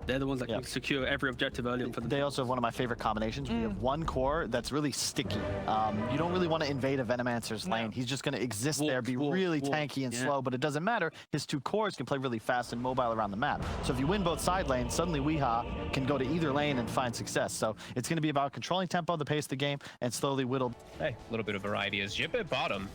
They're the ones that can secure every objective early on for them. They also have one of my favorite combinations. We have one core that's really sticky. You don't really want to invade a Venomancer's lane. He's just going to exist there, be really tanky and slow, but it doesn't matter. His two cores can play really fast and mobile around the map. So if you win both side lanes, suddenly Weehaw can go to either lane and find success. So it's going to be about controlling tempo, the pace of the game, and slowly whittle. Hey, a little bit of variety as Jip at bottom.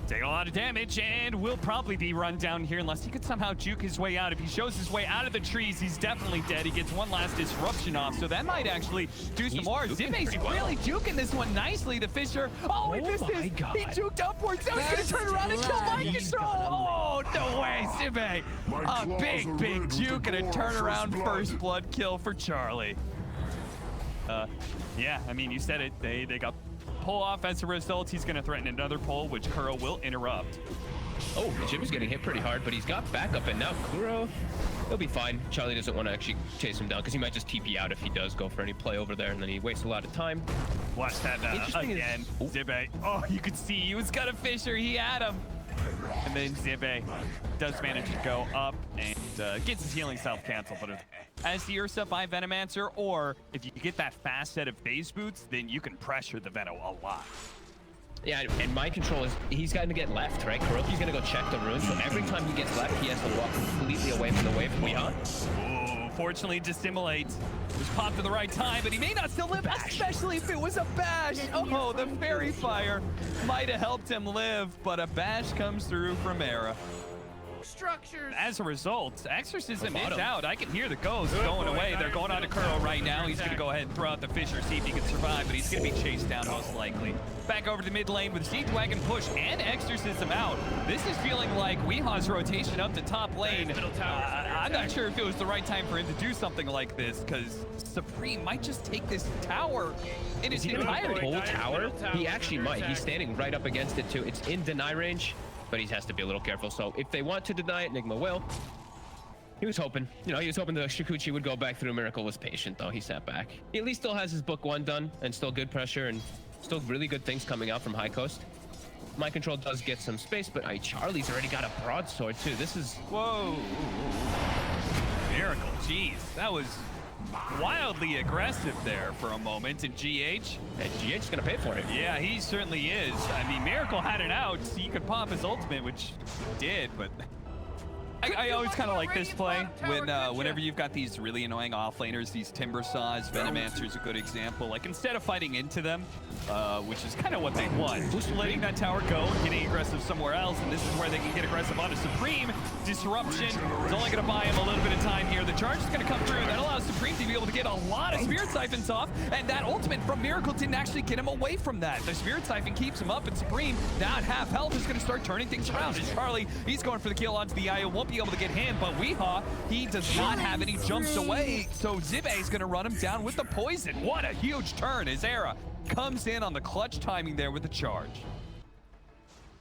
Taking a lot of damage and will probably be run down here unless he could somehow juke his way out. If he shows his way out of the trees, he's definitely dead. He gets one last disruption off, so that might actually do some more. Zibe's really juking this one nicely. The Fisher, oh, he missed this. God. He juked upwards. Now he's going to turn around and kill Mind Control. Oh, no way, Zibe. A big juke and a turnaround first blood kill for Charlie. Yeah, I mean, you said it. They got pull off as a result. He's going to threaten another pull, which Kuro will interrupt. Oh, Jim is getting hit pretty hard, but he's got backup, and now Kuro, he'll be fine. Charlie doesn't want to actually chase him down because he might just TP out if he does go for any play over there, and then he wastes a lot of time. Watch that again. Zibe. Oh, you could see he was got a Fisher. He had him. And then Zibe does manage to go up and gets his healing self-cancel. But as the Ursa by Venomancer, or if you get that fast set of phase boots, then you can pressure the Veno a lot. Yeah, and Mind Control is, he's got to get left, right? Kuroki's going to go check the runes, so every time he gets left, he has to walk completely away from the wave from Weehaw. Oh, fortunately, Dissimulate was popped at the right time, but he may not still live, especially if it was a bash. Oh, the Fairy Fire might have helped him live, but a bash comes through from Era. Structures. As a result, Exorcism is out. I can hear the ghosts going away. They're going on to Kuro right now. He's going to go ahead and throw out the Fisher, see if he can survive, but he's going to be chased down most likely. Back over to the mid lane with Siege Wagon push and Exorcism out. This is feeling like Weehaw's rotation up to top lane. I'm not sure if it was the right time for him to do something like this, because Supreme might just take this tower in its entirety. Whole tower? He actually might. He's standing right up against it too. It's in deny range, but he has to be a little careful. So if they want to deny it, Nigma will. He was hoping, you know, he was hoping the Shikuchi would go back through. Miracle was patient though. He sat back. He at least still has his book 1 done and still good pressure and still really good things coming out from High Coast. Mind Control does get some space, but Charlie's already got a broadsword too. This is... Whoa. Miracle, jeez. That was wildly aggressive there for a moment, and GH. And GH is going to pay for it. Yeah, he certainly is. I mean, Miracle had it out, so he could pop his ultimate, which he did, but I always kind of like this play whenever you've got these really annoying offlaners, these Timber Saws. Venomancer's a good example. Like, instead of fighting into them, which is kind of what they want, just letting that tower go and getting aggressive somewhere else, and this is where they can get aggressive on a Supreme. Disruption is only going to buy him a little bit of time here. The charge is going to come through. That allows Supreme to be able to get a lot of Spirit Siphons off, and that ultimate from Miracle didn't actually get him away from that. The Spirit Siphon keeps him up, and Supreme, now at half health, is going to start turning things around. And Charlie, he's going for the kill onto the IO, won't be able to get him, but Weehaw, he does not have any jumps away, so Zibe is going to run him down with the poison. What a huge turn as Era comes in on the clutch timing there with the charge.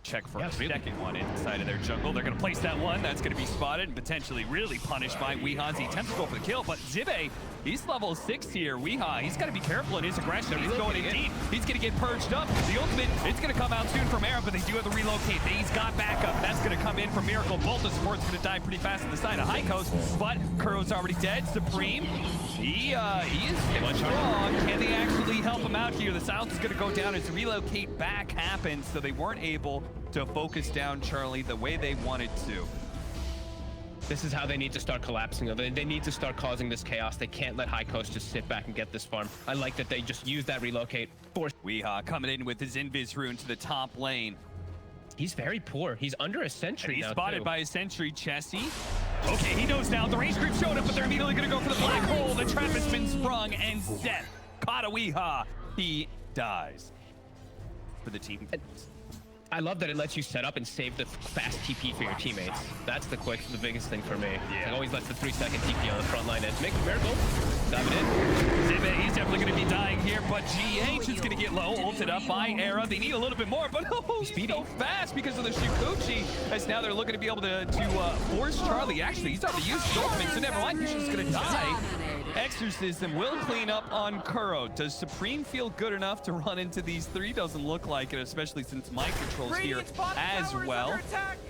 Check for a second one inside of their jungle. They're going to place that one. That's going to be spotted and potentially really punished by Weehaw. He attempts to go for the kill, but Zibe, he's level 6 here. Weehaw, he's got to be careful in his aggression. He's going in deep. He's going to get purged up. The ultimate, it's going to come out soon from Era, but they do have to relocate. He's got backup. That's going to come in from Miracle. Both the support's going to die pretty fast on the side of High Coast, but Kuro's already dead. Supreme, he is strong. Can they actually help him out here? The silence is going to go down as relocate back happens, so they weren't able to focus down Charlie the way they wanted to. This is how they need to start collapsing. They need to start causing this chaos. They can't let High Coast just sit back and get this farm. I like that they just use that relocate. Weehaw coming in with his Invis rune to the top lane. He's very poor. He's under a sentry. And he's now spotted too. by a sentry, Chessie. Okay, he knows now. The range group showed up, but they're immediately going to go for the black hole. The trap has been sprung, and Seth caught a Weehaw. He dies for the team. I love that it lets you set up and save the fast TP for your teammates. That's the biggest thing for me. Yeah. It always lets the 3-second TP on the front line and make a miracle. Diving in. Zibe, he's definitely going to be dying here, but GH is going to get low, ulted up by Era. They need a little bit more, but oh, he's so fast because of the Shikuchi, as now they're looking to be able to force Charlie. Actually, he's already used his ultimate, so never mind, he's just going to die. Exorcism will clean up on Kuro. Does Supreme feel good enough to run into these three? Doesn't look like it, especially since mind control's here as well.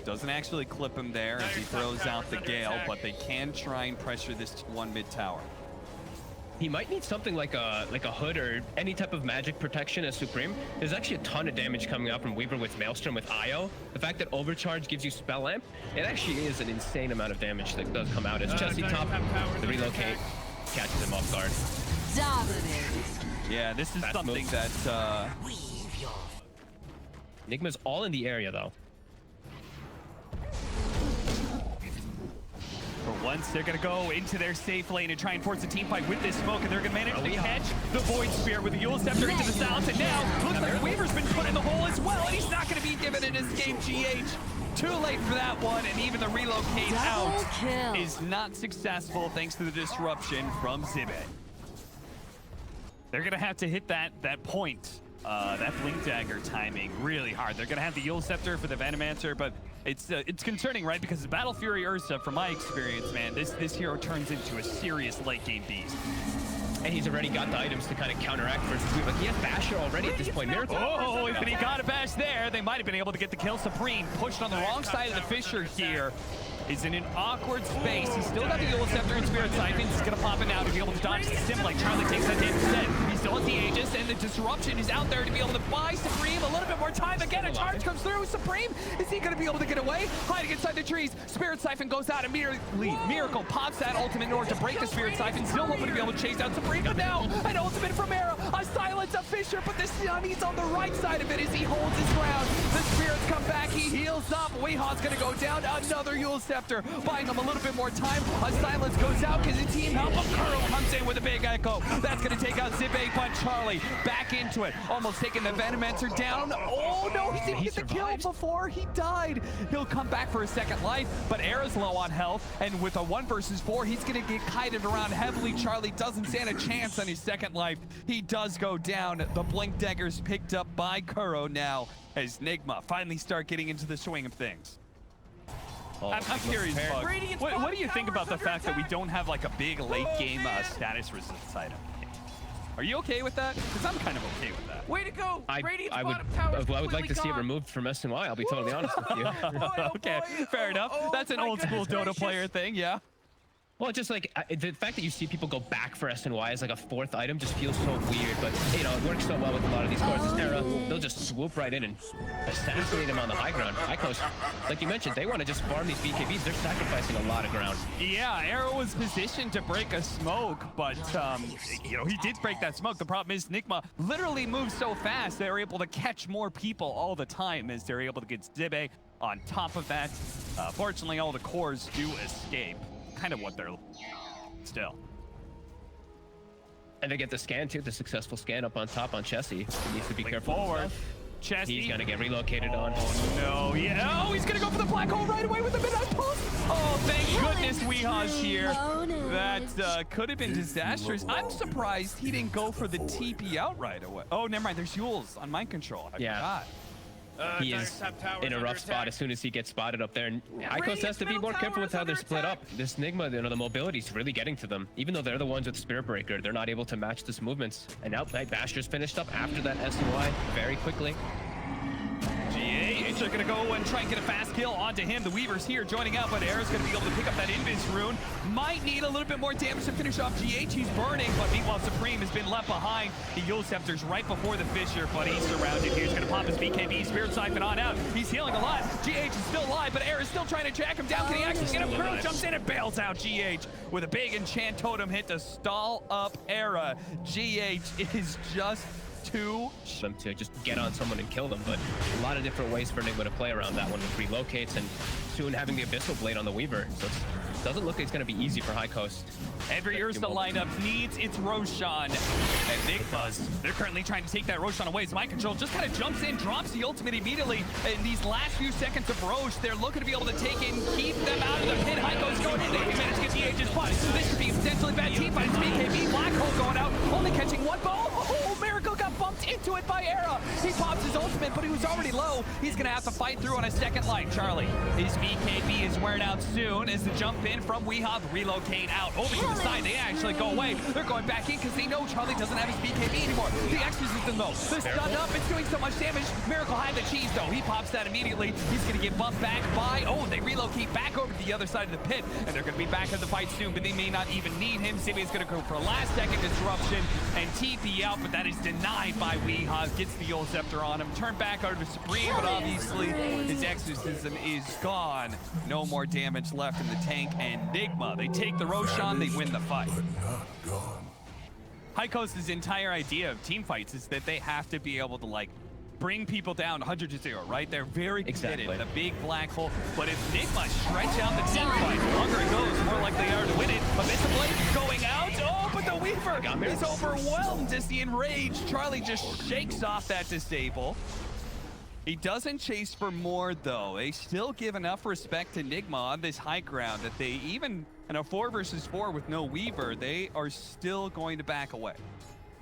Doesn't actually clip him there as he throws out the Gale, but they can try and pressure this one mid tower. He might need something like a hood or any type of magic protection as Supreme. There's actually a ton of damage coming out from Weaver with Maelstrom, with Io. The fact that Overcharge gives you Spell Amp, it actually is an insane amount of damage that does come out as Chessie top, the relocate, catches him off guard. Yeah, this is something that... Nigma's all in the area though. For once, they're going to go into their safe lane and try and force a team fight with this smoke, and they're going to manage to catch the Void Spear with the Eul Scepter into the silence, and now looks like Weaver's been put in the hole as well, and he's not going to be given an escape. GH, too late for that one, and even the relocate out is not successful thanks to the disruption from Zibe. They're going to have to hit that point. That Blink Dagger timing really hard. They're gonna have the Eul Scepter for the Venomancer, but it's concerning, right? Because Battle Fury Ursa, from my experience, man, this hero turns into a serious late game beast. And he's already got the items to kind of counteract versus Weaver. Like, he has Basher already at this point. Miracle. Oh, if he got a bash there, they might have been able to get the kill. Supreme pushed on the wrong side of the Fissure here. Is in an awkward space. He's still got the Eul Scepter and Spirit Siphon. He's gonna pop it now to be able to dodge the Sim like Charlie takes that hit instead. He still has the Aegis, and the disruption is out there to be able to buy Supreme a little bit more time. Again, a charge comes through. Supreme, is he gonna be able to get away? Hiding inside the trees. Spirit Siphon goes out immediately. Miracle pops that ultimate in order to break the Spirit Siphon. Still hoping to be able to chase out Supreme, but now an ultimate from Era. A silence of Fissure, but this time he's on the right side of it as he holds his ground. The Spirits come back. He heals up. Weeha's gonna go down. Another Eul Scepter, buying him a little bit more time. A silence goes out because the team help. Kuro comes in with a big echo. That's going to take out Zibe, but Charlie back into it. Almost taking the Venomancer down. Oh no, he didn't get the kill before he died. He'll come back for a second life, but Era's low on health, and with a 1 versus 4, he's going to get kited around heavily. Charlie doesn't stand a chance on his second life. He does go down. The Blink Dagger's picked up by Kuro now as Nigma finally start getting into the swing of things. Oh, I'm curious, what do you think about the fact that we don't have like a big late game status resistance item? Are you okay with that? Because I'm kind of okay with that. Way to go! I would like to see it removed from SNY, I'll be totally honest with you. Okay, fair enough. That's an old school Dota player thing, yeah. Well, just like the fact that you see people go back for SNY as like a 4th item just feels so weird, but you know, it works so well with a lot of these cores. This Era, they'll just swoop right in and assassinate him on the high ground. Icos, like you mentioned, they want to just farm these BKBs. They're sacrificing a lot of ground. Yeah, Era was positioned to break a smoke, but you know, he did break that smoke. The problem is Nigma literally moves so fast, they're able to catch more people all the time as they're able to get Zibe on top of that. Fortunately, all the cores do escape. Kind of what they're still. And they get the scan too, the successful scan up on top on Chessie. He needs to be careful. Forward. Chessie. He's gonna get relocated on. Oh no, yeah. Oh, he's gonna go for the black hole right away with the midnight pulse. Oh, thank goodness Weeha's here. That could have been disastrous. I'm surprised he didn't go for the TP out right away. Oh, never mind. There's Eul's on mind control. I forgot. He is in a rough spot as soon as he gets spotted up there. And Icos has to be more careful with how they're split up. This Nigma, you know, the mobility's really getting to them. Even though they're the ones with Spirit Breaker, they're not able to match this movements. And now Basher's finished up after that SNY very quickly. GH are gonna go and try and get a fast kill onto him. The Weaver's here joining out, but Era's gonna be able to pick up that Invis rune. Might need a little bit more damage to finish off GH. He's burning, but meanwhile Supreme has been left behind. The Eul Scepter's right before the Fissure, but he's surrounded here. He's gonna pop his BKB, Spirit Siphon on out. He's healing a lot. GH is still alive, but Era's still trying to jack him down. Can he actually get him? Kuro jumps in and bails out GH with a big enchant totem hit to stall up Era. GH is just them to just get on someone and kill them, but a lot of different ways for Nigma to play around that one with relocates and soon having the Abyssal Blade on the Weaver. So it doesn't look like it's going to be easy for High Coast. Every Ursa lineup needs its Roshan. And Nigma's, they're currently trying to take that Roshan away. So mind control just kind of jumps in, drops the ultimate immediately. In these last few seconds of Rosh, they're looking to be able to take in, keep them out of the pit. High Coast going in. They manage to get the Aegis spot. This could be a potentially bad team fight. It's BKB, Black Hole going out, only catching one ball. Oh, Miracle got bumped into it by Era. He pops his ultimate, but he was already low. He's gonna have to fight through on a second life. Charlie, his BKB is wearing out soon as the jump in from Weehaw relocate out over to the side. They actually go away. They're going back in because they know Charlie doesn't have his BKB anymore. The Exorcism though, they're stunned up. It's doing so much damage. Miracle had the cheese though. He pops that immediately. He's gonna get bumped back by, oh, they relocate back over to the other side of the pit, and they're gonna be back in the fight soon, but they may not even need him. Sibia's gonna go for a last second disruption and TP out, but that is denied by Weehaw. Gets the old scepter on him. Turn back over to Supreme, but obviously his exorcism is gone. No more damage left in the tank, and Nigma, they take the Roshan, they win the fight. Heiko's entire idea of team fights is that they have to be able to like bring people down 100-0, right? They're very committed, the big black hole. But if Nigma stretch out the team fight, the longer it goes, the more likely they are to win it. Abyssal Blade is going out. Oh, but the Weaver is overwhelmed as the enraged Charlie just shakes off that disable. He doesn't chase for more though. They still give enough respect to Nigma on this high ground that they even in a 4 versus 4 with no Weaver, they are still going to back away.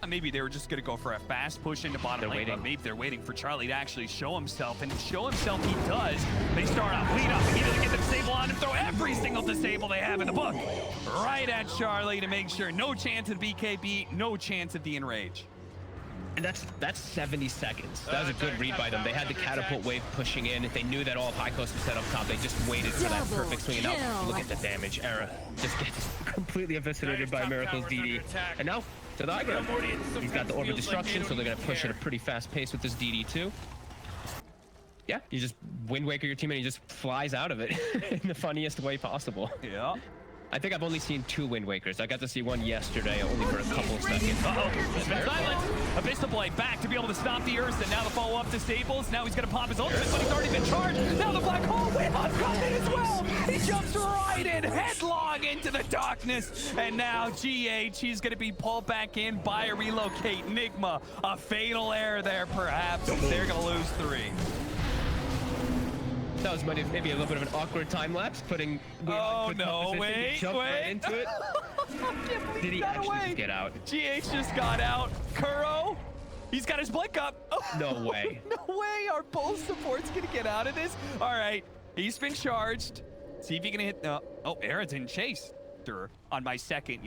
Maybe they were just going to go for a fast push into bottom lane, but maybe they're waiting for Charlie to actually show himself, and show himself he does. They start off, lead up, immediately get the disable on and throw every single disable they have in the book right at Charlie to make sure no chance of BKB, no chance of the enrage. And that's 70 seconds. That was a good read by them. They had the catapult wave pushing in. They knew that all of High Coast was set up top. They just waited for that perfect swing. And now look at the damage. Era just gets completely eviscerated by Miracle's DD. And now to the high ground. He's got the Orb of Destruction, so they're going to push at a pretty fast pace with this DD too. Yeah, you just Wind Waker your team and he just flies out of it in the funniest way possible. Yeah. I think I've only seen 2 Wind Wakers. I got to see one yesterday, only for a couple of seconds. Silence. Abyssal Blade back to be able to stop the Ursa. Now the follow-up disables. Now he's going to pop his ultimate, but he's already been charged. Now the black hole. Weeha's got it as well. He jumps right in, headlong into the darkness. And now GH, he's going to be pulled back in by a relocate. Nigma, a fatal error there perhaps. They're going to lose 3. That was maybe a little bit of an awkward time lapse, putting. Oh no! Wait! Right into it. Did he actually just get out? GH just got out. Kuro, he's got his blink up. Oh, no way! No way! Our both support's gonna get out of this. All right, he's been charged. See if he can hit. Oh, Aaron's in chase. On my second,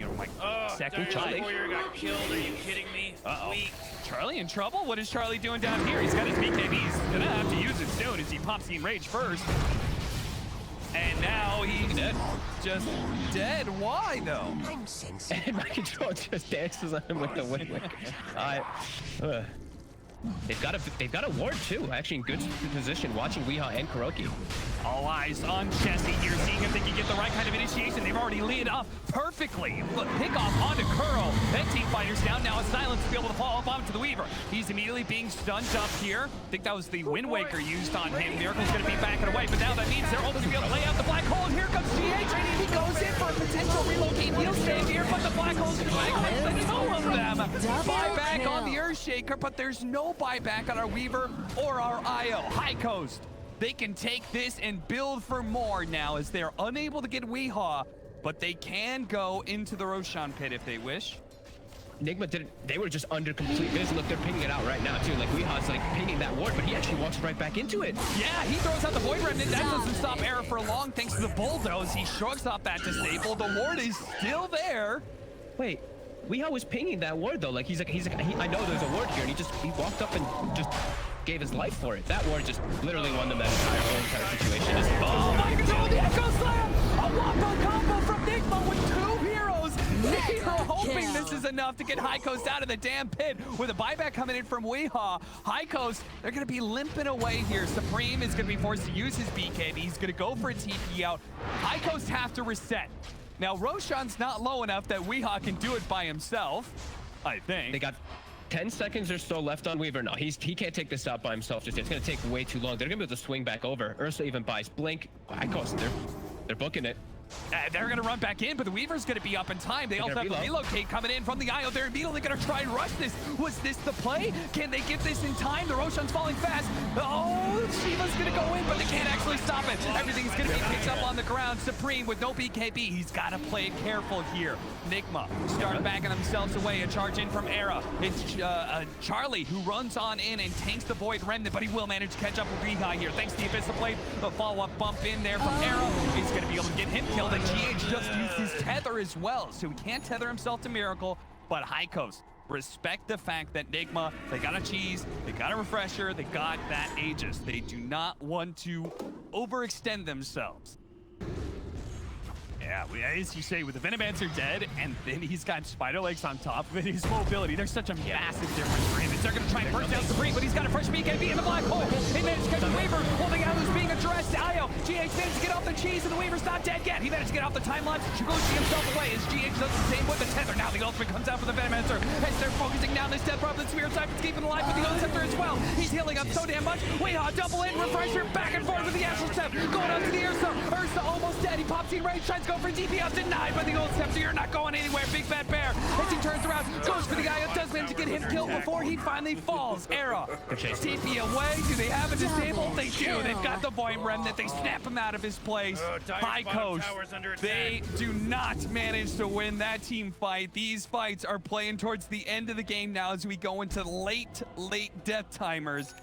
second Charlie. Warrior got killed. Are you kidding me? Weak. Charlie in trouble? What is Charlie doing down here? He's got his BKB. He's gonna have to use it soon as he pops the enrage first. And now he's just dead. Why though? I'm sensitive. And my control just dances on him with the Wind Waker. They've got a ward too, actually in good position, watching Weehaw and Kuroki. All eyes on Chessie here, seeing if they can get the right kind of initiation. They've already lit up perfectly. Look, pick off onto Kuro. That team fighter's down now. A silence to be able to follow up onto the Weaver. He's immediately being stunned up here. I think that was the Wind Waker used on him. Miracle's going to be backing away, but now that means they're only going to be able to lay out the black hole. And here comes GH. He goes in for a potential relocate. He'll stay here, but the black hole's going to the two of them. Buyback on the Earthshaker, but there's no buyback on our Weaver or our IO. High Coast. They can take this and build for more now as they're unable to get Weehaw, but they can go into the Roshan pit if they wish. Nigma didn't, they were just under complete vision. Look, they're pinging it out right now too. Like Weehaw's like pinging that ward, but he actually walks right back into it. Yeah, he throws out the Void Remnant. That doesn't stop Era for long thanks to the Bulldoze. He shrugs off that disable. The ward is still there. Wait, Weehaw was pinging that ward though. Like he's like, I know there's a ward here, and he walked up and just gave his life for it. That ward just literally won them that entire situation. Oh my control, the Echo Slam! A wombo combo from Nigma with 2 heroes. They are hoping this is enough to get High Coast out of the damn pit. With a buyback coming in from Weehaw, High Coast, they're going to be limping away here. Supreme is going to be forced to use his BKB. He's going to go for a TP out. High Coast have to reset. Now, Roshan's not low enough that Weehaw can do it by himself, I think. They got 10 seconds or so left on Weaver. No, he can't take this out by himself. Just it's going to take way too long. They're going to be able to swing back over. Ursa even buys Blink. High Coast, they're booking it. They're going to run back in, but the Weaver's going to be up in time. They also have the relocate coming in from the IO. They're immediately going to try and rush this. Was this the play? Can they get this in time? The Roshan's falling fast. Oh, Shiva's going to go in, but they can't actually stop it. Everything's going to be picked up on the ground. Supreme with no BKB. He's got to play it careful here. Nigma start backing themselves away. A charge in from Era. It's Charlie who runs on in and tanks the Void Remnant, but he will manage to catch up with Rehai here. Thanks to the Abyssal Blade. The follow-up bump in there from Era. He's going to be able to get him killed, and GH just used his tether as well, so he can't tether himself to Miracle. But Heikos, respect the fact that Nigma, they got a cheese, they got a refresher, they got that Aegis. They do not want to overextend themselves. Yeah, as you say, with the Venomancer dead, and then he's got Spider Legs on top of it, his mobility, there's such a massive difference for him. They're going to try and burst down Supreme, but he's got a fresh BKB in the black hole. He managed to catch the Weaver, holding out who's being addressed. IO, GH managed to get off the cheese, and the Weaver's not dead yet. He managed to get off the timeline. Shugoshi himself away as GH does the same with the tether. Now the ultimate comes out for the Venomancer as they're focusing down this death prop. The Spirit Type is keeping alive with the Scepter as well. He's healing up so damn much. Weha, double in, refresher, back and forth with the Astral Step. Going on to the Ursa. Ursa almost dead. He pops in range, tries to go for DP out, denied by the old Scepter. You're not going anywhere, Big Bad Bear. As he turns around, goes for the guy who does manage to get him killed before he finally falls. Era, TP away. Do they have a disable? They do. They've got the Void Remnant. They snap him out of his place. Heikos, they do not manage to win that team fight. These fights are playing towards the end of the game now as we go into late death timers.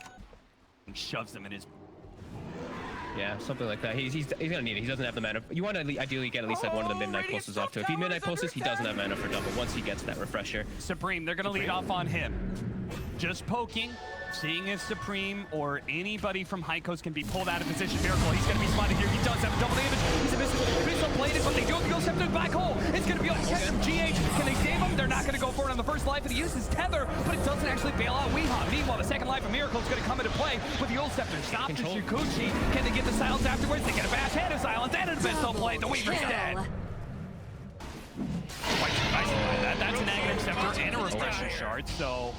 He shoves them in his... Yeah, something like that. He's gonna need it. He doesn't have the mana. You want to ideally get at least like one of the midnight pulses off too. If he midnight pulses, he doesn't have mana for double once he gets that refresher. Supreme, they're gonna lead off on him. Just poking, seeing if Supreme or anybody from Heikos can be pulled out of position. Miracle, he's gonna be spotted here. He does have a double damage. He's Abyssal Bladed, but they do have the Ghost Scepter black hole. It's gonna be able to catch him. GH, can they save him? They're not gonna go for it on the first life, and he uses Tether, but it doesn't actually bail out Weha. Meanwhile, the second life of Miracle is gonna come into play with the old Scepter. Stop the Shukuchi. Can they get the silence afterwards? They get a bash and a silence and an Abyssal Blade. The Weaver's dead. That's a negative Scepter and a refresher shard, so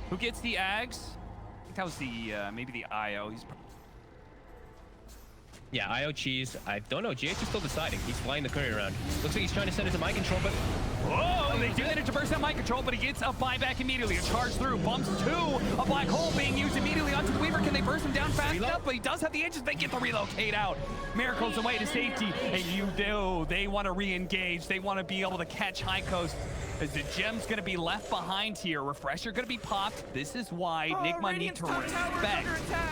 who gets the Ags? I think that was the, maybe the IO. He's... Yeah, IO cheese. I don't know. GH is still deciding. He's flying the courier around. Looks like he's trying to send it to mind control, but... Whoa! They do manage to burst out mind control, but he gets a buyback immediately. A charge through, bumps to a black hole being used immediately onto the Weaver. Can they burst him down fast enough? But he does have the edges. They get the relocate out. Miracle's away to safety, and you do. They want to re-engage. They want to be able to catch Heikos. As the gem's going to be left behind here. Refresher going to be popped. This is why Nigma need to respect.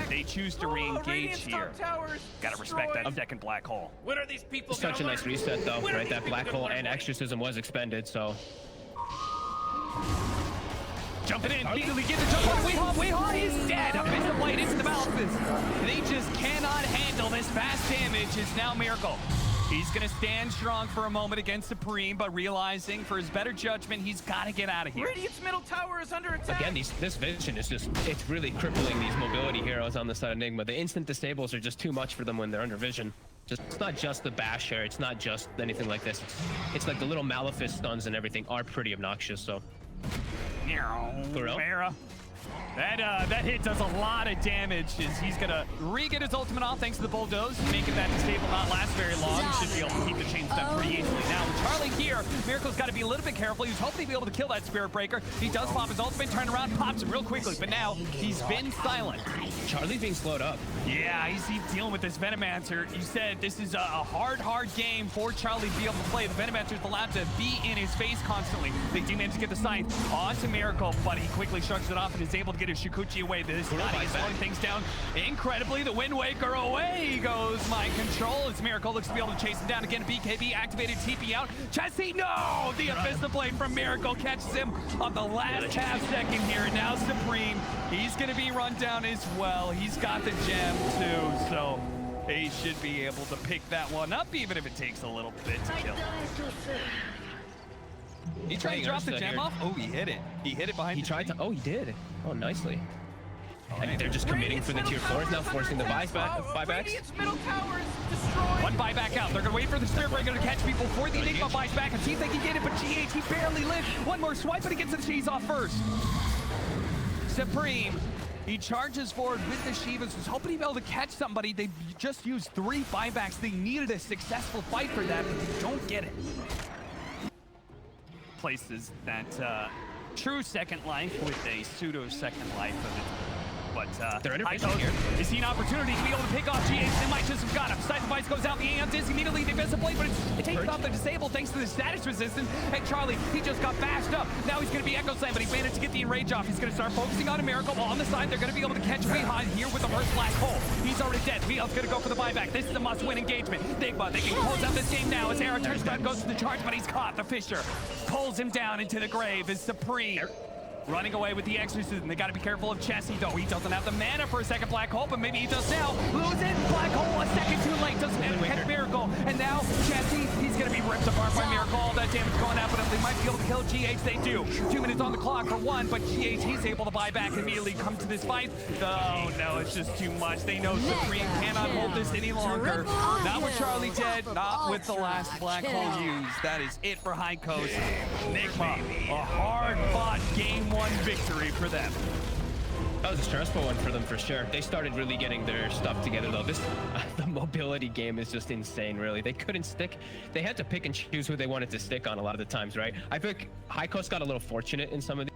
They choose to re-engage here. Got to respect that second black hole. What are these people? Such a nice reset, though, right? That black hole and exorcism was expended, so... Jumping in, immediately get the jump on Weha is dead. Abyssal Blade into the balances. They just cannot handle this fast damage. It's now Miracle. He's going to stand strong for a moment against Supreme, but realizing for his better judgment, he's got to get out of here. Radiant's middle tower is under attack. Again, this vision is just, it's really crippling these mobility heroes on the side of Nigma. The instant disables are just too much for them when they're under vision. It's not just the bash here, it's not just anything like this. It's like the little Malefice stuns and everything are pretty obnoxious, so. Era. That hit does a lot of damage as he's gonna re-get his ultimate off thanks to the bulldoze, making that disable not last very long. Should be able to keep the chain step pretty easily. Now with Charlie here, Miracle's got to be a little bit careful. He was hoping to be able to kill that Spirit Breaker. He does pop his ultimate, turn around, pops him real quickly, but now he's been silent. Charlie's being slowed up. Yeah, he's dealing with this Venomancer. You said this is a hard game for Charlie to be able to play. The Venomancer's allowed to be in his face constantly. They do manage to get the sight onto Miracle, but he quickly shrugs it off and is able to get his Shukuchi away. This guy is slowing things down incredibly. The Wind Waker away goes Mind Control. As Miracle looks to be able to chase him down again. BKB activated, TP out. Chessie, no! The Abyssal Blade from Miracle catches him on the last half second here. And now Supreme, he's going to be run down as well. He's got the gem too, so he should be able to pick that one up, even if it takes a little bit to kill. He tried to drop the gem off. Oh, he hit it. He hit it behind the tree. Oh, he did. Oh, nicely. And they're just committing for the tier 4s now, forcing the buybacks. One buyback out. They're going to wait for the Spirit Breaker to catch people before the Nigma buys back and see if they can get it, but GH, he barely lived. One more swipe, but he gets the cheese off first. Supreme He charges forward with the Shivas, was hoping he'd be able to catch somebody. They just used 3 buybacks. They needed a successful fight for that, but they don't get it. Places that true second life with a pseudo second life of it. But They're Hycos here. is seeing an opportunity to be able to pick off GH. They might just have got him. Side device goes out. The Aeons is immediately defensively, but it takes off the disable thanks to the status resistance. And Charlie, he just got bashed up. Now he's going to be Echo Slam, but he managed to get the enrage off. He's going to start focusing on a Miracle. While on the side, they're going to be able to catch Behind here with the first black hole. He's already dead. Behal's going to go for the buyback. This is a must-win engagement. Nigma, they can close out this game now as Era turns gun goes to the charge, but he's caught. The Fisher pulls him down into the grave as Supreme running away with the Exorcism. They got to be careful of Chessie, though. He doesn't have the mana for a second black hole, but maybe he does now. Losing black hole a second too late. Doesn't catch Miracle. And now Chessie, he's going to be ripped apart by Miracle. All that damage going out, but if they might be able to kill GH, they do. 2 minutes on the clock for 1, but GH, he's able to buy back and immediately come to this fight. Oh, no, it's just too much. They know Supreme cannot hold this any longer. Not with Charlie dead, not with the last black hole used. That is it for Hycos. Nigma, a hard-fought Game 1 victory for them. That was a stressful one for them for sure. They started really getting their stuff together though. The mobility game is just insane, really. They couldn't stick. They had to pick and choose who they wanted to stick on a lot of the times, right? I think Hycos got a little fortunate in some of